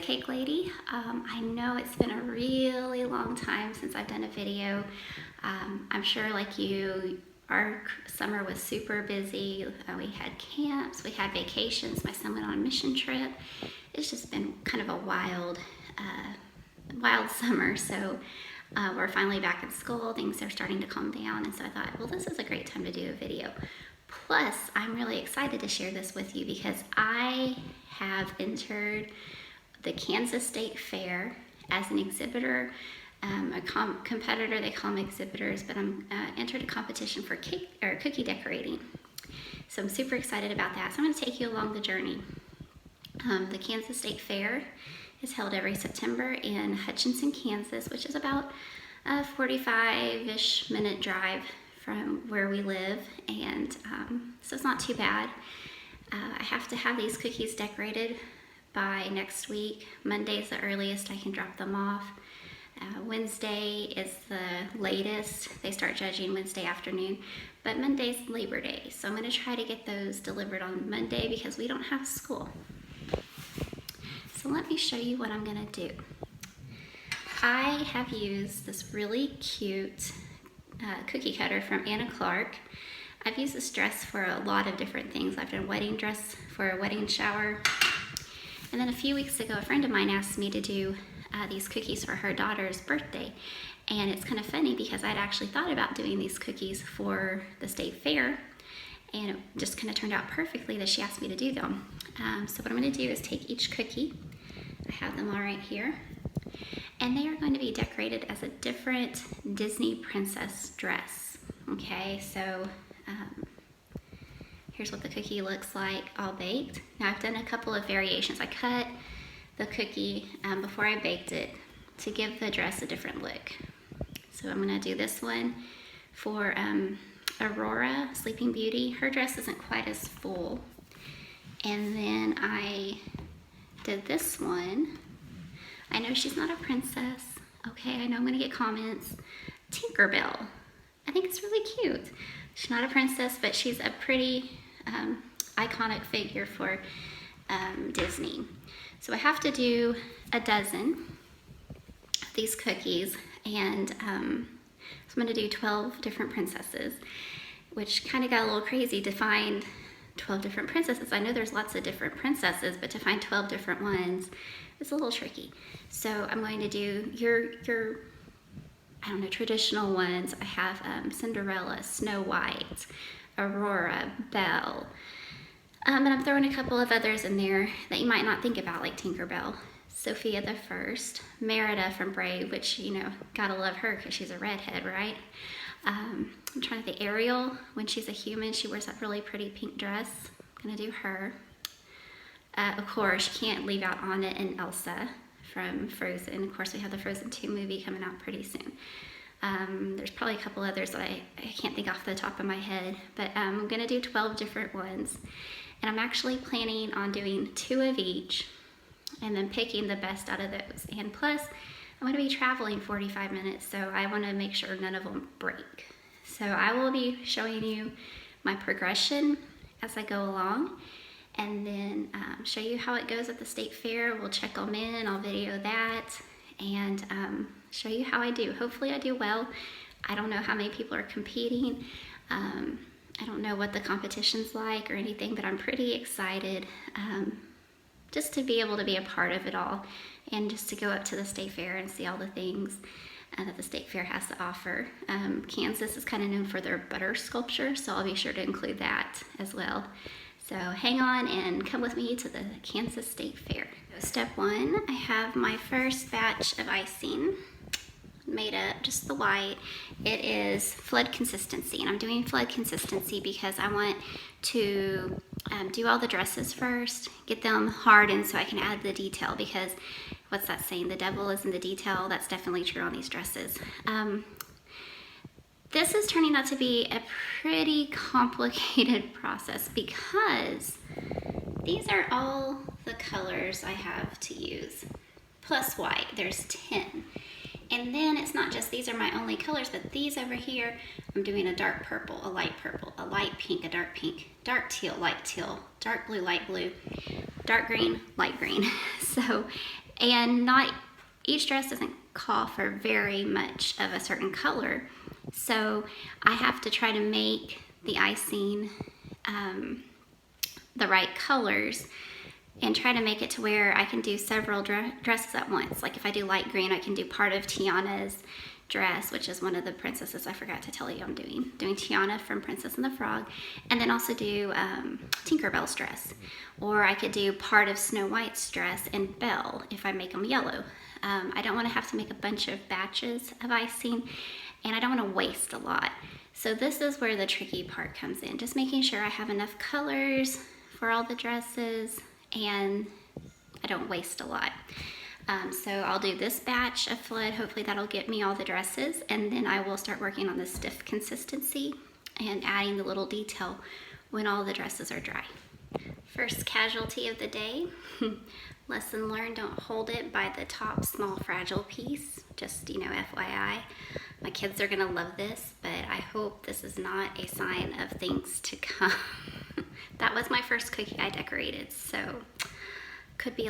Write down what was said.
Cake Lady. I know it's been a really long time since I've done a video. I'm sure like you, our summer was super busy. We had camps, we had vacations, my son went on a mission trip. It's just been kind of a wild summer. So we're finally back in school, things are starting to calm down, and so I thought, well, this is a great time to do a video. Plus, I'm really excited to share this with you because I have entered the Kansas State Fair as an exhibitor, a competitor. They call them exhibitors, but I'm entered a competition for cookie decorating. So I'm super excited about that. So I'm going to take you along the journey. The Kansas State Fair is held every September in Hutchinson, Kansas, which is about a 45-ish minute drive from where we live, and so it's not too bad. I have to have these cookies decorated by next week. Monday is the earliest I can drop them off. Wednesday is the latest. They start judging Wednesday afternoon, but Monday's Labor Day, so I'm going to try to get those delivered on Monday because we don't have school. So let me show you what I'm going to do. I have used this really cute cookie cutter from Anna Clark. I've used this dress for a lot of different things. I've done a wedding dress for a wedding shower. And then a few weeks ago, a friend of mine asked me to do these cookies for her daughter's birthday. And it's kind of funny because I'd actually thought about doing these cookies for the state fair, and it just kind of turned out perfectly that she asked me to do them. So what I'm going to do is take each cookie. I have them all right here. And they are going to be decorated as a different Disney princess dress. Okay, so here's what the cookie looks like all baked. Now I've done a couple of variations. I cut the cookie before I baked it to give the dress a different look. So I'm gonna do this one for Aurora, Sleeping Beauty. Her dress isn't quite as full. And then I did this one. I know she's not a princess. Okay, I know I'm gonna get comments. Tinkerbell. I think it's really cute. She's not a princess, but she's a pretty iconic figure for Disney. So I have to do a dozen of these cookies, and so I'm gonna do 12 different princesses, which kind of got a little crazy to find 12 different princesses. I know there's lots of different princesses, but to find 12 different ones is a little tricky. So I'm going to do your I don't know, traditional ones. I have Cinderella, Snow White, Aurora, Belle. And I'm throwing a couple of others in there that you might not think about, like Tinkerbell. Sophia the First, Merida from Brave, which, you know, gotta love her because she's a redhead, right? I'm trying to think. Ariel, when she's a human, she wears that really pretty pink dress. I'm gonna do her. Of course, you can't leave out Anna and Elsa from Frozen. Of course, we have the Frozen 2 movie coming out pretty soon. There's probably a couple others that I can't think off the top of my head, but I'm gonna do 12 different ones. And I'm actually planning on doing 2 of each and then picking the best out of those. And plus, I'm gonna be traveling 45 minutes, so I wanna make sure none of them break. So I will be showing you my progression as I go along, and then show you how it goes at the state fair. We'll check them in, I'll video that, and show you how I do. Hopefully I do well. I don't know how many people are competing. I don't know what the competition's like or anything, but I'm pretty excited just to be able to be a part of it all, and just to go up to the state fair and see all the things that the state fair has to offer. Kansas is kind of known for their butter sculpture, so I'll be sure to include that as well. So hang on and come with me to the Kansas State Fair. So step 1, I have my first batch of icing made up, just the white. It is flood consistency, and I'm doing flood consistency because I want to do all the dresses first, get them hardened so I can add the detail, because what's that saying? The devil is in the detail. That's definitely true on these dresses. This is turning out to be a pretty complicated process because these are all the colors I have to use, plus white. There's 10. And then it's not just these are my only colors, but these over here, I'm doing a dark purple, a light pink, a dark pink, dark teal, dark blue, light blue, dark green, light green. So And each dress doesn't call for very much of a certain color. So I have to try to make the icing the right colors and try to make it to where I can do several dresses at once. Like if I do light green, I can do part of Tiana's dress, which is one of the princesses I forgot to tell you I'm doing Tiana from Princess and the Frog, and then also do Tinkerbell's dress. Or I could do part of Snow White's dress and Belle if I make them yellow. I don't want to have to make a bunch of batches of icing, and I don't want to waste a lot. So this is where the tricky part comes in, just making sure I have enough colors for all the dresses and I don't waste a lot. So I'll do this batch of Flood. Hopefully that'll get me all the dresses, and then I will start working on the stiff consistency and adding the little detail when all the dresses are dry. First casualty of the day. Lesson learned, don't hold it by the top small fragile piece. Just, FYI. My kids are gonna love this, but I hope this is not a sign of things to come. That was my first cookie I decorated, so could be a